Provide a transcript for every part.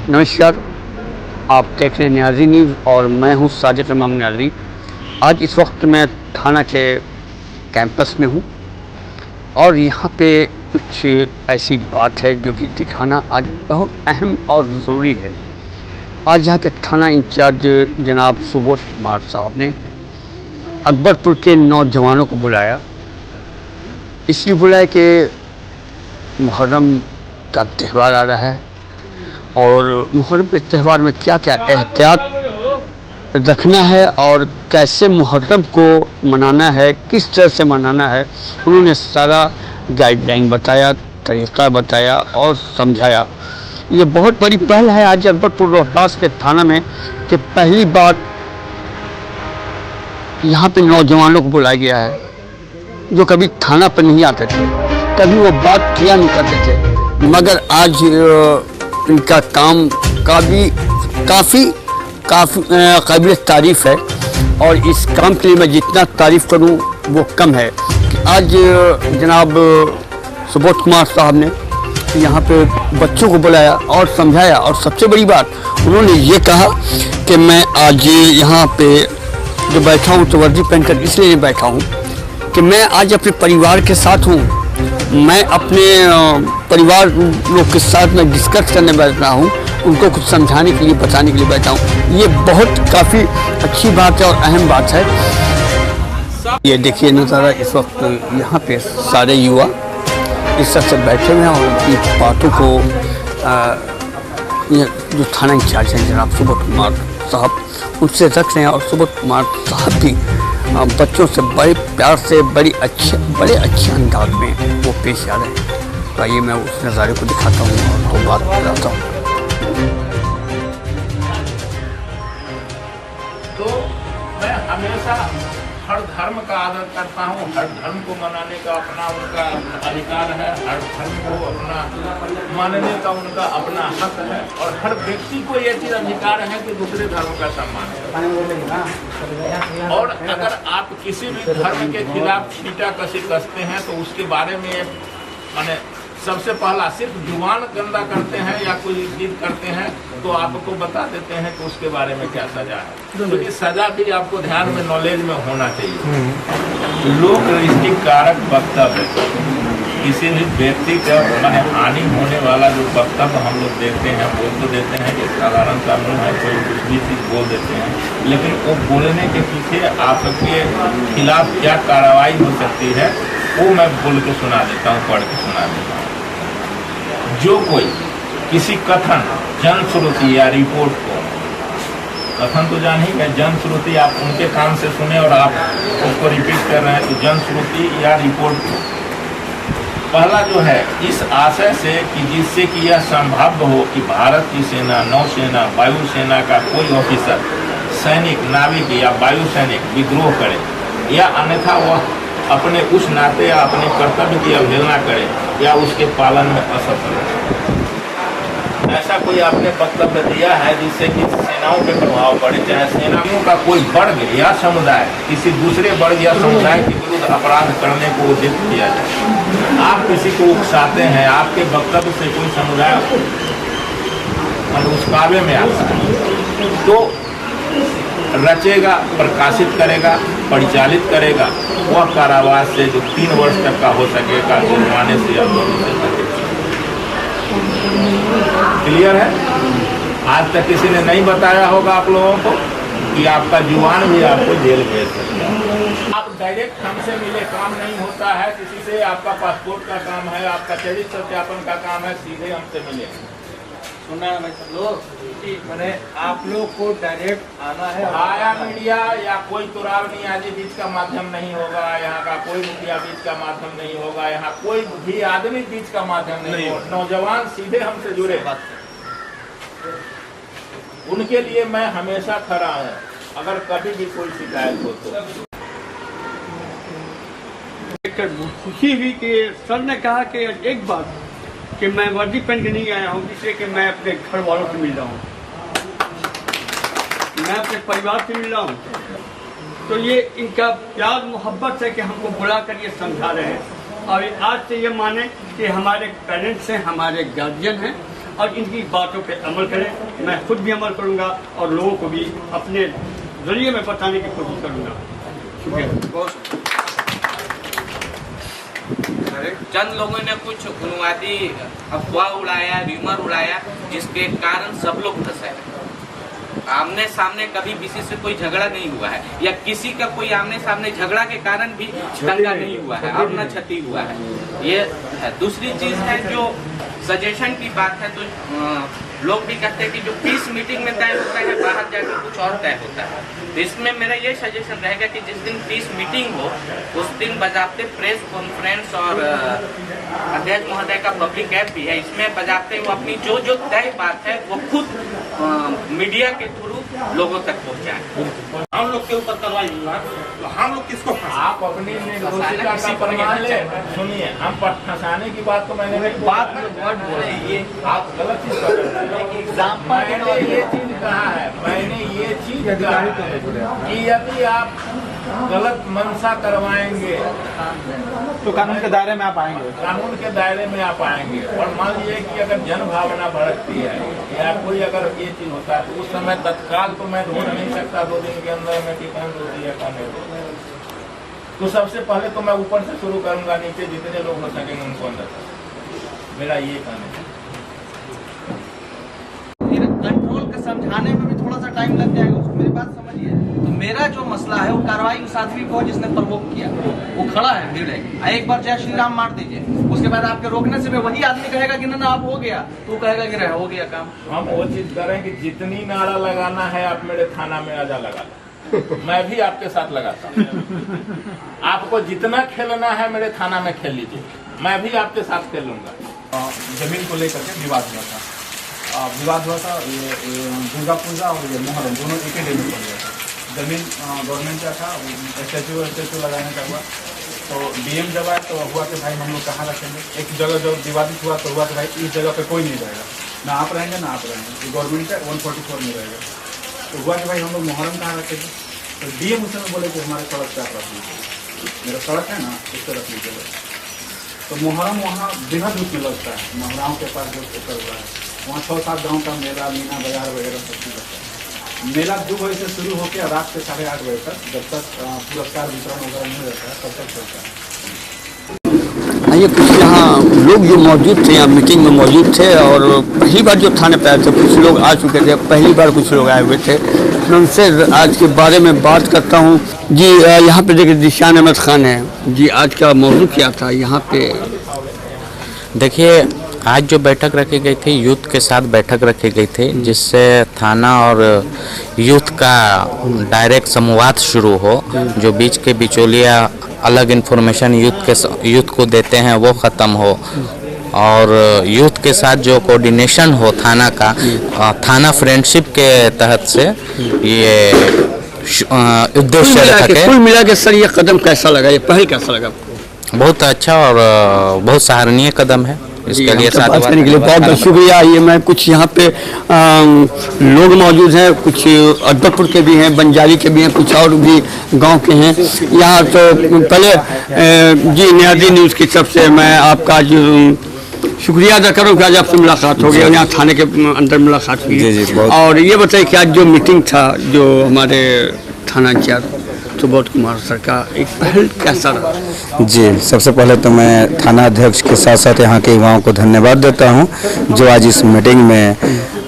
नमस्कार, आप देख रहे हैं न्याजी न्यूज़ और मैं हूं साजिद इमाम न्याजी। आज इस वक्त मैं थाना के कैंपस में हूं और यहाँ पे कुछ ऐसी बात है जो कि दिखाना आज बहुत अहम और ज़रूरी है। आज यहाँ के थाना इंचार्ज जनाब सुबोध कुमार साहब ने अकबरपुर के नौजवानों को बुलाया, इसलिए बुलाया कि मुहर्रम का त्यौहार आ रहा है और मुहर्रम के त्यौहार में क्या क्या एहतियात रखना है और कैसे मुहर्रम को मनाना है, किस तरह से मनाना है, उन्होंने सारा गाइडलाइन बताया, तरीक़ा बताया और समझाया। ये बहुत बड़ी पहल है आज अकबरपुर रोहतास के थाना में कि पहली बार यहाँ पे नौजवानों को बुलाया गया है जो कभी थाना पर नहीं आते थे, कभी वो बात किया नहीं करते थे, मगर आज इनका काम काफ़ी काबिल तारीफ़ है और इस काम के लिए मैं जितना तारीफ़ करूं वो कम है। आज जनाब सुबोध कुमार साहब ने यहाँ पे बच्चों को बुलाया और समझाया और सबसे बड़ी बात उन्होंने ये कहा कि मैं आज यहाँ पे जो बैठा हूँ तो वर्दी पहनकर इसलिए बैठा हूँ कि मैं आज अपने परिवार के साथ हूँ, मैं अपने परिवार लोग के साथ मैं डिस्कस करने बैठ रहा हूँ, उनको कुछ समझाने के लिए बताने के लिए बैठा हूँ। ये बहुत काफ़ी अच्छी बात है और अहम बात है। ये देखिए नज़ारा इस वक्त यहाँ पे सारे युवा इस तरह से बैठे हुए हैं और अपनी बातों को ये जो थाना इंचार्ज हैं जनाब सुबोध कुमार साहब उनसे रख रहे हैं और सुबोध कुमार साहब भी बच्चों से बड़े प्यार से बड़े अच्छे अंदाज में वो पेश आ रहे हैं। तो आइए मैं उस नज़ारे को दिखाता हूँ और तो बात कराता हूँ। तो मैं हमेशा हर धर्म का आदर करता हूँ, हर धर्म को मनाने का अपना उनका अधिकार है, हर धर्म को अपना मानने का उनका अपना हक है और हर व्यक्ति को ये चीज़ अधिकार है कि दूसरे धर्म का सम्मान करे। और अगर आप किसी भी धर्म के खिलाफ छीटा कसी कसते हैं तो उसके बारे में माने सबसे पहला सिर्फ जुबान गंदा करते हैं या कोई चीज करते हैं तो आपको बता देते हैं कि उसके बारे में क्या सजा है, क्योंकि तो सजा भी आपको ध्यान में नॉलेज में होना चाहिए। लोक रिश्तिक कारक वक्तव्य किसी भी व्यक्ति का माने हानि होने वाला जो वक्तव्य हम लोग देते हैं बोल तो देते हैं कि साधारण कानून है, कोई कुछ भी चीज बोल देते हैं, लेकिन वो बोलने के पीछे आपके खिलाफ क्या कार्रवाई हो सकती है वो मैं बोल के सुना देता हूँ, पढ़ के सुना देता हूँ। जो कोई किसी कथन जनश्रुति या रिपोर्ट को, कथन तो जान ही गए, जनश्रुति आप उनके कान से सुने और आप उसको रिपीट कर रहे हैं तो जनश्रुति या रिपोर्ट को पहला जो है इस आशय से कि जिससे कि यह संभव हो कि भारत की सेना, नौसेना, वायुसेना का कोई ऑफिसर, सैनिक, नाविक या वायु सैनिक विद्रोह करे या अन्यथा वह अपने उस नाते या अपने कर्तव्य की अवहेलना करे या उसके पालन में असफल है। ऐसा कोई आपने वक्तव्य दिया है जिससे कि सेनाओं पे प्रभाव पड़े, चाहे सेनाओं का कोई वर्ग या समुदाय किसी दूसरे वर्ग या समुदाय के विरुद्ध अपराध करने को उद्यत किया जाए, आप किसी को उकसाते हैं, आपके वक्तव्य से कोई समुदाय उस काबे में आता है तो रचेगा, प्रकाशित करेगा, परिचालित करेगा, वह कारावास से जो 3 वर्ष तक का हो सकेगा जुर्माने से या दोनों से सकेगा। क्लियर है? आज तक किसी ने नहीं बताया होगा आप लोगों को कि आपका जुबान भी आपको जेल भेज सकता है। आप डायरेक्ट हमसे मिले, काम नहीं होता है किसी से, आपका पासपोर्ट का काम है, आपका चरित्र सत्यापन का काम है, सीधे हमसे मिले। सुना मैंने आप लोग को डायरेक्ट आना है, आया मीडिया या कोई तुराव नहीं आदि बीच का माध्यम नहीं होगा, यहाँ का कोई मुखिया बीच का माध्यम नहीं होगा, यहाँ कोई भी आदमी बीच का माध्यम नहीं होगा, नौजवान सीधे हमसे जुड़े, उनके लिए मैं हमेशा खड़ा हूँ अगर कभी भी कोई शिकायत हो तो। खुशी हुई कि सर ने कहा कि एक बात कि मैं वर्दी पहन के नहीं आया हूँ, इसलिए कि मैं अपने घर वालों से मिल रहा हूँ, मैं अपने परिवार से मिल रहा हूँ। तो ये इनका प्यार मोहब्बत है कि हमको बुला कर ये समझा रहे हैं और आज से ये माने कि हमारे पेरेंट्स हैं, हमारे गार्जियन हैं और इनकी बातों पे अमल करें। मैं खुद भी अमल करूँगा और लोगों को भी अपने जरिए में बताने की कोशिश करूँगा। शुक्रिया। चंद लोगों ने कुछ अनुवादी अफवाह उड़ाया, र्यूमर उड़ाया, जिसके कारण सब लोग फंसे। आमने सामने कभी किसी से कोई झगड़ा नहीं हुआ है, या किसी का कोई आमने सामने झगड़ा के कारण भी दंगा नहीं हुआ है और न क्षति हुआ है, ये है। दूसरी चीज है जो सजेशन की बात है, तो लोग भी कहते हैं कि जो पीस मीटिंग में तय होता है बाहर जाकर कुछ और तय होता है। तो इसमें मेरा ये सजेशन रहेगा कि जिस दिन पीस मीटिंग हो उस दिन बजाते प्रेस कॉन्फ्रेंस और अध्यक्ष महोदय का पब्लिक ऐप भी है, इसमें बजाते वो अपनी जो जो तय बात है वो खुद मीडिया के थ्रू लोगों तक पहुँचाए। हम लोग के ऊपर कार्रवाई हुआ तो हम लोग किसको आप अपनी निर्दोषिता का प्रमाण ले। सुनिए, हम फंसाने की बात तो मैंने नहीं बात वर्ड बोले ये आप गलत चीज कर रहे हैं। मैंने ये चीज कहा है, मैंने ये चीज कहा है कि यदि आप गलत मंशा करवाएंगे तो कानून के दायरे में आप आएंगे। कानून के दायरे में आप आएंगे। और मान लीजिए कि अगर जन भावना भड़कती है या कोई अगर ये चीज होता है तो उस समय तत्काल तो मैं रोक नहीं सकता 2 दिन के अंदर में कि कौन रोती है कौन नहीं रोती। तो सबसे पहले तो मैं ऊपर से शुरू करूंगा, नीचे जितने लोग हो सकेंगे उनको अंदर। मेरा ये कहना है। कंट्रोल का समझाने में भी थोड़ा सा टाइम लग जाएगा उसको, मेरी बात समझिए। तो मेरा जो मसला है वो कार्रवाई उस आदमी को जिसने प्रवोक किया, वो खड़ा है भीड़ है, एक बार जय श्री राम मार दीजिए, उसके बाद आपके रोकने से वही आदमी कहेगा कि ना आप हो गया, तो कहेगा कि रहे हो गया काम। हम वो चीज करें कि जितनी नारा लगाना है आप मेरे थाना में आजा लगा लो, मैं भी आपके साथ लगाता हूँ। आपको जितना खेलना है मेरे थाना में खेल लीजिए, मैं भी आपके साथ खेल लूंगा। जमीन को लेकर के विवाद हुआ था। ये दुर्गा पूजा और ये मुहर्रम दोनों एक ही डे में पड़ गया था। जमीन गवर्नमेंट का था, स्टैचू लगाने का हुआ, तो डीएम जब आए तो हुआ कि भाई हम लोग कहाँ रखेंगे। एक जगह जब विवादित हुआ तो हुआ कि भाई इस जगह पे कोई नहीं रहेगा, ना आप रहेंगे ना आप रहेंगे, गवर्नमेंट का 144 में रहेगा। तो हुआ कि भाई हम लोग मुहर्रम कहाँ रखेंगे। तो डीएम उस समय बोले कि हमारे सड़क पे आप रख लीजिए, मेरा सड़क है ना उस पर रख लीजिए। तो मुहर्रम वहाँ बेहद रूप में लगता है, महिलाओं के पास जो कर हुआ है वहाँ 6-7 गाँव का मेला, मीना बाजार वगैरह सब चीज़ लगता है। मेला 2 बजे से शुरू होकर रात के 8:30 बजे तक, जब तक पुरस्कार वितरण वगैरह नहीं रहता है तब तक चलता है। ये कुछ यहाँ लोग जो मौजूद थे, यहाँ मीटिंग में मौजूद थे और पहली बार जो थाने पे आए थे, कुछ लोग आ चुके थे, पहली बार कुछ लोग आए हुए थे। मैं उनसे आज के बारे में बात करता हूँ। जी यहाँ पे देखिए जिशान अहमद खान है जी, आज का मौजूद क्या था यहाँ पे? देखिए, आज जो बैठक रखी गई थी, यूथ के साथ बैठक रखी गई थी, जिससे थाना और यूथ का डायरेक्ट संवाद शुरू हो। जो बीच के बिचौलिया अलग इन्फॉर्मेशन यूथ को देते हैं वो ख़त्म हो, और यूथ के साथ जो कोऑर्डिनेशन हो थाना का, थाना फ्रेंडशिप के तहत से ये उद्देश्य रखे। कुल मिला के सर ये कदम कैसा लगा, ये पहल कैसा लगा? बहुत अच्छा और बहुत सराहनीय कदम है। इसके लिए बात करने के लिए बहुत बहुत शुक्रिया। ये मैं कुछ यहाँ पे लोग मौजूद हैं, कुछ अकबरपुर के भी हैं, बंजारी के भी हैं, कुछ और भी गांव के हैं यहाँ। तो पहले जी नयादी न्यूज़ की तरफ से मैं आपका आज शुक्रिया अदा करूँ कि आज आपसे मुलाकात हो गई और यहाँ थाने के अंदर मुलाकात हुई। और ये बताइए कि आज जो मीटिंग था जो हमारे थाना इंचार्ज सुबोध कुमार सर का, एक पहल कैसा रहा? जी, सबसे पहले तो मैं थाना अध्यक्ष के साथ साथ यहाँ के युवाओं को धन्यवाद देता हूँ जो आज इस मीटिंग में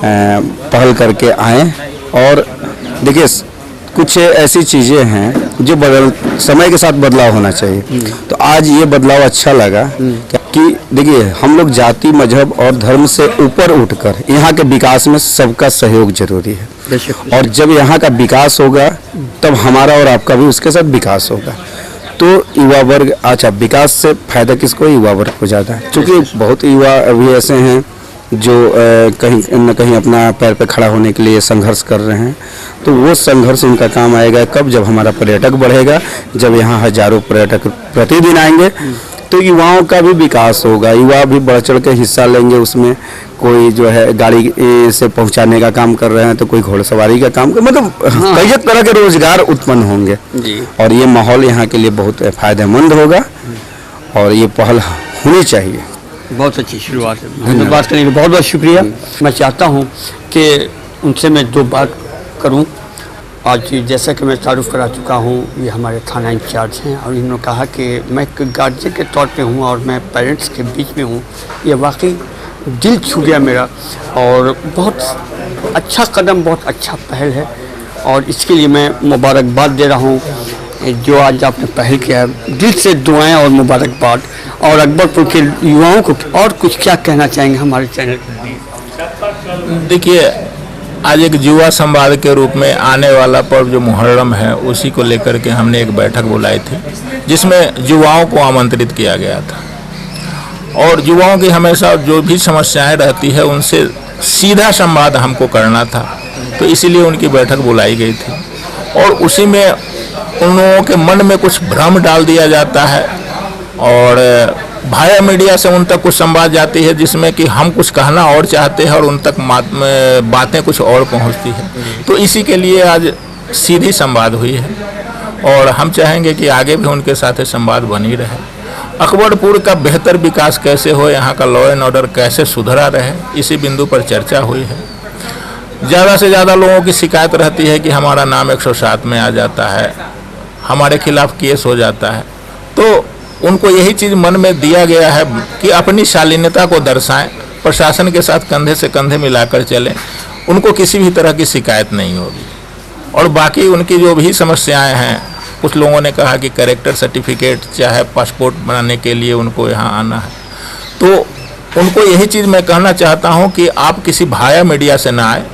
पहल करके आए। और देखिए, कुछ ऐसी चीज़ें हैं जो समय के साथ बदलाव होना चाहिए। तो आज ये बदलाव अच्छा लगा कि देखिए, हम लोग जाति, मजहब और धर्म से ऊपर उठकर यहाँ के विकास में सबका सहयोग जरूरी है। और जब यहाँ का विकास होगा तब हमारा और आपका भी उसके साथ विकास होगा। तो युवा वर्ग, अच्छा, विकास से फायदा किसको? युवा वर्ग को ज़्यादा है, क्योंकि बहुत युवा अभी ऐसे हैं जो कहीं न कहीं अपना पैर पे खड़ा होने के लिए संघर्ष कर रहे हैं। तो वो संघर्ष उनका काम आएगा कब? जब हमारा पर्यटक बढ़ेगा, जब यहाँ हजारों पर्यटक प्रतिदिन आएंगे तो युवाओं का भी विकास होगा। युवा भी बढ़ चढ़ के हिस्सा लेंगे उसमें। कोई जो है गाड़ी से पहुंचाने का काम कर रहे हैं, तो कोई घोड़सवारी का काम, मतलब कई तरह के रोजगार उत्पन्न होंगे और ये माहौल यहाँ के लिए बहुत फायदेमंद होगा और ये पहल होनी चाहिए। बहुत अच्छी शुरुआत है। धन्यवाद करने का बहुत बहुत शुक्रिया। मैं चाहता हूँ कि उनसे मैं 2 बात करूँ। आज जैसा कि मैं तारुफ करा चुका हूँ, ये हमारे थाना इंचार्ज हैं और इन्होंने कहा कि मैं एक गार्जियन के तौर पे हूँ और मैं पेरेंट्स के बीच में हूँ। ये वाकई दिल छू गया मेरा और बहुत अच्छा कदम, बहुत अच्छा पहल है और इसके लिए मैं मुबारकबाद दे रहा हूँ। जो आज आपने पहल किया है, दिल से दुआएं और मुबारकबाद। और अकबरपुर के युवाओं को और कुछ क्या कहना चाहेंगे हमारे चैनल के? देखिए, आज एक युवा संवाद के रूप में आने वाला पर्व जो मुहर्रम है, उसी को लेकर के हमने एक बैठक बुलाई थी जिसमें युवाओं को आमंत्रित किया गया था। और युवाओं की हमेशा जो भी समस्याएं रहती है उनसे सीधा संवाद हमको करना था, तो इसीलिए उनकी बैठक बुलाई गई थी। और उसी में उन लोगों के मन में कुछ भ्रम डाल दिया जाता है और भाया मीडिया से उन तक कुछ संवाद जाती है जिसमें कि हम कुछ कहना और चाहते हैं और उन तक बातें कुछ और पहुंचती है। तो इसी के लिए आज सीधी संवाद हुई है और हम चाहेंगे कि आगे भी उनके साथ संवाद बनी रहे। अकबरपुर का बेहतर विकास कैसे हो, यहाँ का लॉ एंड ऑर्डर कैसे सुधरा रहे, इसी बिंदु पर चर्चा हुई है। ज़्यादा से ज़्यादा लोगों की शिकायत रहती है कि हमारा नाम 107 में आ जाता है, हमारे खिलाफ केस हो जाता है। तो उनको यही चीज़ मन में दिया गया है कि अपनी शालीनता को दर्शाएं, प्रशासन के साथ कंधे से कंधे मिलाकर चलें, उनको किसी भी तरह की शिकायत नहीं होगी। और बाकी उनकी जो भी समस्याएं हैं, कुछ लोगों ने कहा कि कैरेक्टर सर्टिफिकेट चाहे पासपोर्ट बनाने के लिए उनको यहाँ आना है, तो उनको यही चीज़ मैं कहना चाहता हूँ कि आप किसी भाया मीडिया से ना आए,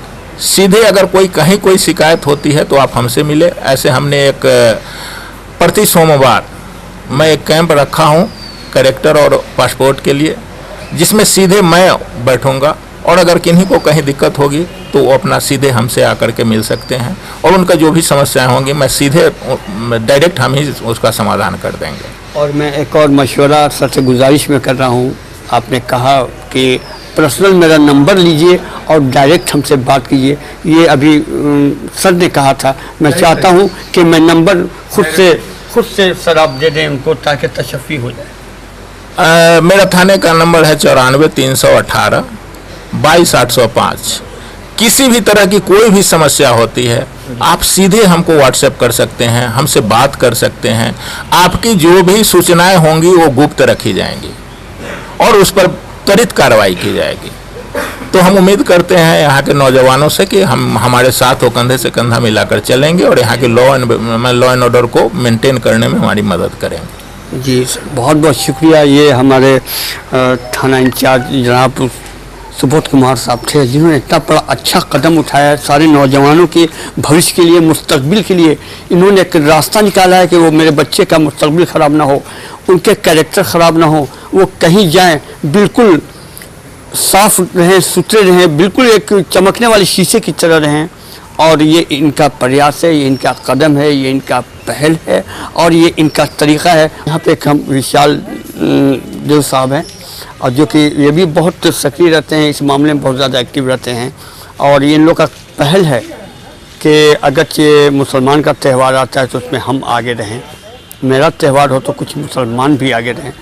सीधे अगर कहीं कोई शिकायत होती है तो आप हमसे मिले। ऐसे हमने एक प्रति सोमवार मैं एक कैंप रखा हूँ कैरेक्टर और पासपोर्ट के लिए, जिसमें सीधे मैं बैठूंगा और अगर किन्हीं को कहीं दिक्कत होगी तो वो अपना सीधे हमसे आकर के मिल सकते हैं और उनका जो भी समस्याएं होंगी मैं सीधे डायरेक्ट हम ही उसका समाधान कर देंगे। और मैं एक और मशवरा सर से गुजारिश में कर रहा हूँ। आपने कहा कि पर्सनल मेरा नंबर लीजिए और डायरेक्ट हमसे बात कीजिए, ये अभी सर ने कहा था। मैं चाहता हूँ कि मैं नंबर खुद से सर आप दे दें उनको ताकि तशफ़ी हो जाए। मेरा थाने का नंबर है 94 318 22 805। किसी भी तरह की कोई भी समस्या होती है आप सीधे हमको व्हाट्सएप कर सकते हैं, हमसे बात कर सकते हैं। आपकी जो भी सूचनाएं होंगी वो गुप्त रखी जाएंगी और उस पर त्वरित कार्रवाई की जाएगी। तो हम उम्मीद करते हैं यहाँ के नौजवानों से कि हम हमारे साथ वो कंधे से कंधा मिलाकर चलेंगे और यहाँ के लॉ एंड ऑर्डर को मेंटेन करने में हमारी मदद करेंगे। जी सर, बहुत बहुत शुक्रिया। ये हमारे थाना इंचार्ज जनाब सुबोध कुमार साहब थे, जिन्होंने इतना बड़ा अच्छा कदम उठाया है सारे नौजवानों के भविष्य के लिए, मुस्तकबिल के लिए। इन्होंने एक रास्ता निकाला है कि वो मेरे बच्चे का मुस्तकबिल ख़राब ना हो, उनके कैरेक्टर ख़राब ना हो, वो कहीं जाएं बिल्कुल साफ रहें, सुथरे रहें, बिल्कुल एक चमकने वाले शीशे की तरह रहें। और ये इनका प्रयास है, ये इनका कदम है, ये इनका पहल है और ये इनका तरीक़ा है। यहाँ पे एक हम विशाल देव साहब हैं और जो कि ये भी बहुत सक्रिय रहते हैं, इस मामले में बहुत ज़्यादा एक्टिव रहते हैं। और ये इन लोग का पहल है कि अगर ये मुसलमान का त्यौहार आता है तो उसमें हम आगे रहें, मेरा त्यौहार हो तो कुछ मुसलमान भी आगे रहें।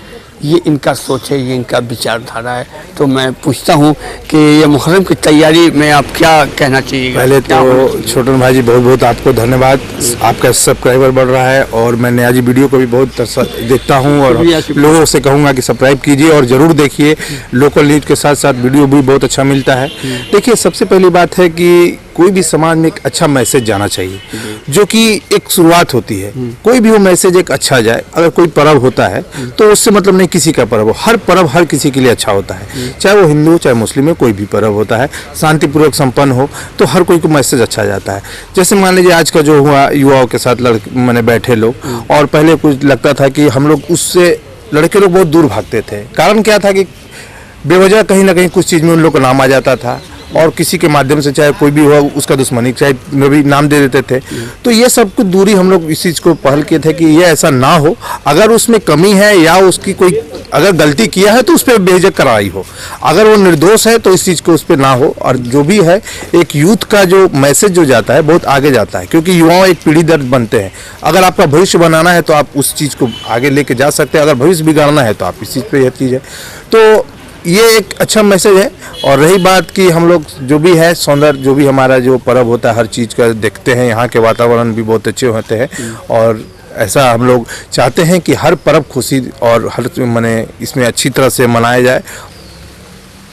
ये इनका सोच है, ये इनका विचारधारा है। तो मैं पूछता हूँ कि ये मुहर्रम की तैयारी में आप क्या कहना चाहिए? पहले तो छोटन भाई जी बहुत बहुत आपको धन्यवाद। आपका सब्सक्राइबर बढ़ रहा है और मैं नया जी वीडियो को भी बहुत देखता हूँ और लोगों से कहूँगा कि सब्सक्राइब कीजिए और ज़रूर देखिए। लोकल न्यूज़ के साथ साथ वीडियो भी बहुत अच्छा मिलता है। देखिए, सबसे पहली बात है कि कोई भी समाज में एक अच्छा मैसेज जाना चाहिए, जो कि एक शुरुआत होती है। कोई भी वो मैसेज एक अच्छा जाए। अगर कोई पर्व होता है तो उससे मतलब नहीं किसी का पर्व हो, हर पर्व हर किसी के लिए अच्छा होता है, चाहे वो हिंदू चाहे मुस्लिम है, कोई भी पर्व होता है शांतिपूर्वक संपन्न हो तो हर कोई को मैसेज अच्छा जाता है। जैसे मान लीजिए आज का जो हुआ युवाओं के साथ मैंने बैठे लोग, और पहले कुछ लगता था कि हम लोग उससे लड़के लोग बहुत दूर भागते थे। कारण क्या था कि बेवजह कहीं ना कहीं कुछ चीज़ में उन लोग का नाम आ जाता था और किसी के माध्यम से चाहे कोई भी हो उसका दुश्मनी चाहे में भी नाम दे देते थे। तो ये सब कुछ दूरी हम लोग इस चीज़ को पहल किए थे कि ये ऐसा ना हो। अगर उसमें कमी है या उसकी कोई अगर गलती किया है तो उस पर बेझिझक कार्रवाई हो, अगर वो निर्दोष है तो इस चीज़ को उस पर ना हो। और जो भी है एक यूथ का जो मैसेज जो जाता है बहुत आगे जाता है, क्योंकि युवाओं एक पीढ़ी दर बनते हैं। अगर आपका भविष्य बनाना है तो आप उस चीज़ को आगे लेके जा सकते हैं, अगर भविष्य बिगाड़ना है तो आप इस चीज़ पर यह चीज़ है। तो ये एक अच्छा मैसेज है। और रही बात कि हम लोग जो भी है सौंदर्य, जो भी हमारा जो पर्व होता है, हर चीज़ का देखते हैं, यहाँ के वातावरण भी बहुत अच्छे होते हैं और ऐसा हम लोग चाहते हैं कि हर पर्व खुशी और हर माने इसमें अच्छी तरह से मनाया जाए।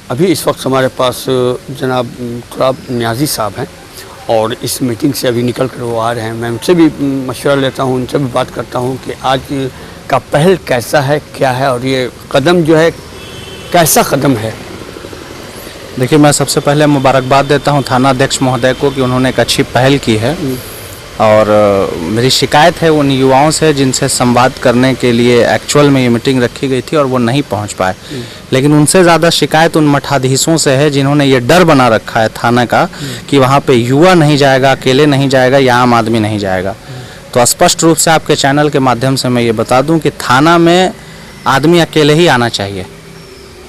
अभी इस वक्त हमारे पास जनाब तुराब न्याजी साहब हैं और इस मीटिंग से अभी निकल कर वो आ रहे हैं। मैं उनसे भी मशवरा लेता हूँ, उनसे भी बात करता हूँ कि आज का पहल कैसा है, क्या है और ये कदम जो है कैसा कदम है। देखिए, मैं सबसे पहले मुबारकबाद देता हूं थाना अध्यक्ष महोदय को कि उन्होंने एक अच्छी पहल की है और मेरी शिकायत है उन युवाओं से जिनसे संवाद करने के लिए एक्चुअल में ये मीटिंग रखी गई थी और वो नहीं पहुंच पाए। लेकिन उनसे ज़्यादा शिकायत उन मठाधीशों से है जिन्होंने ये डर बना रखा है थाना का कि वहाँ पे युवा नहीं जाएगा, अकेले नहीं जाएगा या आम आदमी नहीं जाएगा। तो स्पष्ट रूप से आपके चैनल के माध्यम से मैं ये बता दूँ कि थाना में आदमी अकेले ही आना चाहिए।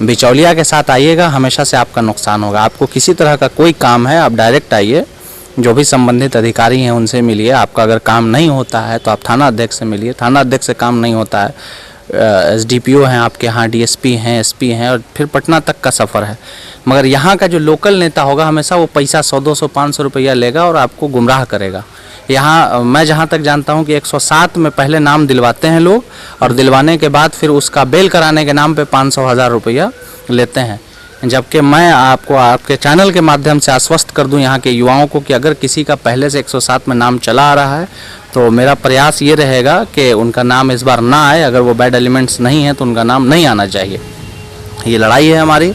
बिचौलिया के साथ आइएगा, हमेशा से आपका नुकसान होगा। आपको किसी तरह का कोई काम है, आप डायरेक्ट आइए, जो भी संबंधित अधिकारी हैं उनसे मिलिए। आपका अगर काम नहीं होता है तो आप थाना अध्यक्ष से मिलिए। थाना अध्यक्ष से काम नहीं होता है, SDPO हैं आपके यहाँ, DSP हैं, SP हैं और फिर पटना तक का सफ़र है। मगर यहाँ का जो लोकल नेता होगा हमेशा वो पैसा 100-200 500 रुपया लेगा और आपको गुमराह करेगा। यहाँ मैं जहाँ तक जानता हूँ कि 107 में पहले नाम दिलवाते हैं लोग और दिलवाने के बाद फिर उसका बेल कराने के नाम पे 500-1000 रुपया लेते हैं। जबकि मैं आपको आपके चैनल के माध्यम से आश्वस्त कर दूं यहाँ के युवाओं को कि अगर किसी का पहले से 107 में नाम चला आ रहा है तो मेरा प्रयास ये रहेगा कि उनका नाम इस बार ना आए। अगर वो बैड एलिमेंट्स नहीं है तो उनका नाम नहीं आना चाहिए। ये लड़ाई है हमारी।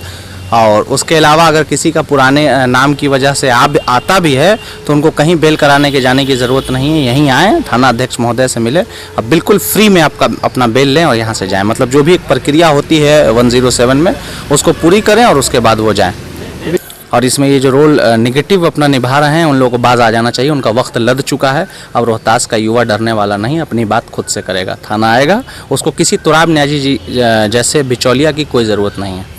और उसके अलावा अगर किसी का पुराने नाम की वजह से आता भी है तो उनको कहीं बेल कराने के जाने की ज़रूरत नहीं है। यहीं आएँ, थाना अध्यक्ष महोदय से मिले, अब बिल्कुल फ्री में आपका अपना बेल लें और यहाँ से जाएं। मतलब जो भी एक प्रक्रिया होती है 107 में उसको पूरी करें और उसके बाद वो जाएं। और इसमें ये जो रोल निगेटिव अपना निभा रहे हैं उन लोगों को बाज आ जाना चाहिए। उनका वक्त लद चुका है। अब रोहतास का युवा डरने वाला नहीं, अपनी बात खुद से करेगा। थाना आएगा, उसको किसी तुराब न्याजी जी जैसे बिचौलिया की कोई ज़रूरत नहीं है।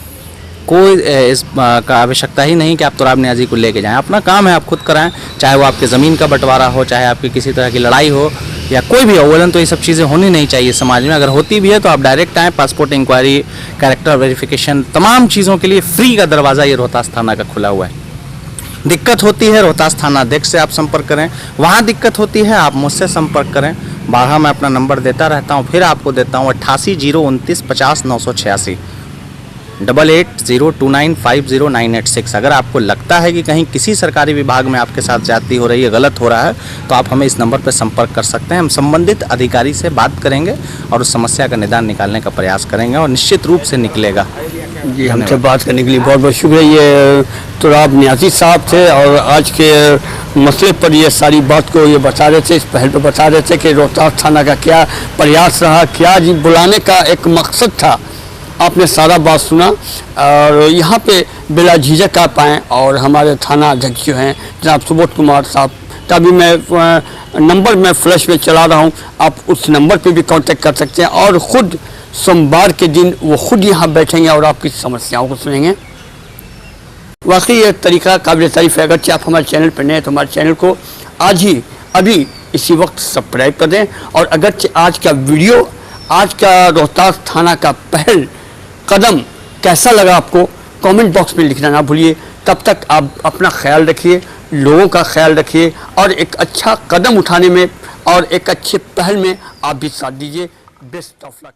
कोई इस का आवश्यकता ही नहीं कि आप तुराब न्याजी को लेके जाएं। अपना काम है आप खुद कराएं, चाहे वो आपके ज़मीन का बंटवारा हो, चाहे आपकी किसी तरह की लड़ाई हो या कोई भी अवलन। तो ये सब चीज़ें होनी नहीं चाहिए समाज में। अगर होती भी है तो आप डायरेक्ट आएँ। पासपोर्ट इंक्वायरी, कैरेक्टर वेरिफिकेशन, तमाम चीज़ों के लिए फ्री का दरवाज़ा ये रोहतास थाना का खुला हुआ है। दिक्कत होती है रोहतास थाना अध्यक्ष से आप संपर्क करें। वहाँ दिक्कत होती है आप मुझसे संपर्क करें। 12 मैं अपना नंबर देता रहता हूँ, फिर आपको देता हूँ 88 029 50 986 8802950986। अगर आपको लगता है कि कहीं किसी सरकारी विभाग में आपके साथ ज्यादती हो रही है, गलत हो रहा है, तो आप हमें इस नंबर पर संपर्क कर सकते हैं। हम संबंधित अधिकारी से बात करेंगे और उस समस्या का निदान निकालने का प्रयास करेंगे और निश्चित रूप से निकलेगा। जी, हमसे बात करने के लिए बहुत बहुत शुक्रिया। ये तुराब न्याजी साहब थे और आज के मसले पर ये सारी बात को ये बता रहे थे, इस पहल पर बता रहे थे कि रोहतास थाना का क्या प्रयास रहा, क्या जी बुलाने का एक मकसद था। आपने सारा बात सुना और यहाँ पे बिला झिझक आ पाएँ। और हमारे थाना अध्यक्ष जो हैं जनाब सुबोध कुमार साहब का भी मैं नंबर में फ्लैश में चला रहा हूँ, आप उस नंबर पे भी कांटेक्ट कर सकते हैं और ख़ुद सोमवार के दिन वो खुद यहाँ बैठेंगे और आपकी समस्याओं को सुनेंगे। वाकई ये तरीका काबिल तारीफ़ है। अगरचे आप हमारे चैनल पर नए हैं तो हमारे चैनल को आज ही अभी इसी वक्त सब्सक्राइब कर दें। और अगरचे आज का वीडियो, आज का रोहतास थाना का पहल कदम कैसा लगा आपको, कमेंट बॉक्स में लिखना ना भूलिए। तब तक आप अपना ख्याल रखिए, लोगों का ख्याल रखिए और एक अच्छा कदम उठाने में और एक अच्छे पहल में आप भी साथ दीजिए। Best of luck.